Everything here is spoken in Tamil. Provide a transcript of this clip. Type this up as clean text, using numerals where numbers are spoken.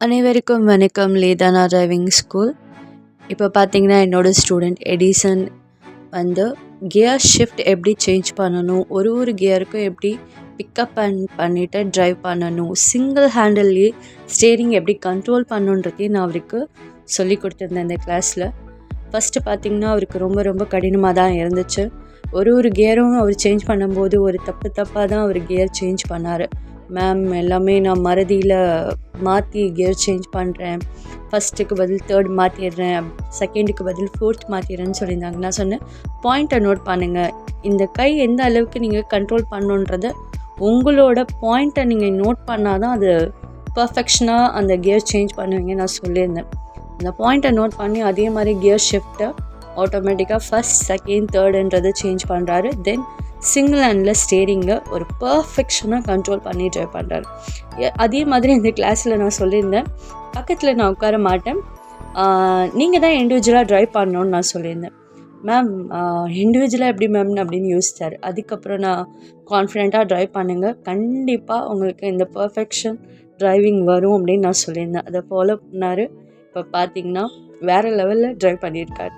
அனைவருக்கும் வணக்கம். லேதானா டிரைவிங் ஸ்கூல். இப்போ பார்த்தீங்கன்னா என்னோட ஸ்டூடெண்ட் எடிசன் வந்து கியர் ஷிஃப்ட் எப்படி சேஞ்ச் பண்ணணும், ஒரு கியருக்கும் எப்படி பிக்கப் பண்ணிவிட்டு ட்ரைவ் பண்ணணும், சிங்கிள் ஹேண்டில்லே ஸ்டேரிங் எப்படி கண்ட்ரோல் பண்ணுன்றதையும் நான் அவருக்கு சொல்லி கொடுத்துருந்தேன் இந்த கிளாஸில். ஃபஸ்ட்டு பார்த்திங்கன்னா அவருக்கு ரொம்ப ரொம்ப கடினமாக தான் இருந்துச்சு. ஒரு கியரும் அவர் சேஞ்ச் பண்ணும்போது ஒரு தப்பாக தான் அவர் கியர் சேஞ்ச் பண்ணார். மேம் எல்லாமே நான் மறதியில் மாற்றி கியர் சேஞ்ச் பண்ணுறேன், ஃபஸ்ட்டுக்கு பதில் தேர்ட் மாற்றிடுறேன், செகண்டுக்கு பதில் ஃபோர்த் மாற்றிடுறேன்னு சொல்லியிருந்தாங்க. நான் சொன்னேன், பாயிண்ட்டை நோட் பண்ணுங்கள், இந்த கை எந்த அளவுக்கு நீங்கள் கண்ட்ரோல் பண்ணுன்றத உங்களோட பாயிண்ட்டை நீங்கள் நோட் பண்ணால் தான் அது பர்ஃபெக்ஷனாக அந்த கியர் சேஞ்ச் பண்ணுவீங்க நான் சொல்லியிருந்தேன். அந்த பாயிண்ட்டை நோட் பண்ணி அதே மாதிரி கியர் ஷிஃப்ட்டை ஆட்டோமேட்டிக்காக ஃபஸ்ட் செகண்ட் தேர்டுன்றதை சேஞ்ச் பண்ணுறாரு. தென் சிங்கிள் ஹேண்டில் ஸ்டேரிங்கை ஒரு பர்ஃபெக்ஷனாக கண்ட்ரோல் பண்ணி ட்ரைவ் பண்ணுறாரு. அதே மாதிரி இந்த கிளாஸில் நான் சொல்லியிருந்தேன், பக்கத்தில் நான் உட்கார மாட்டேன், நீங்கள் தான் இண்டிவிஜுவலாக ட்ரைவ் பண்ணணுன்னு நான் சொல்லியிருந்தேன். மேம் இண்டிவிஜுவலாக எப்படி மேம் அப்படின்னு யோசித்தார். அதுக்கப்புறம் நான் கான்ஃபிடெண்ட்டாக ட்ரைவ் பண்ணுங்கள், கண்டிப்பாக உங்களுக்கு இந்த பர்ஃபெக்ஷன் ட்ரைவிங் வரும் அப்படின்னு நான் சொல்லியிருந்தேன். அதை ஃபாலோ பண்ணார். இப்போ பார்த்தீங்கன்னா வேறு லெவலில் ட்ரைவ் பண்ணியிருக்கார்.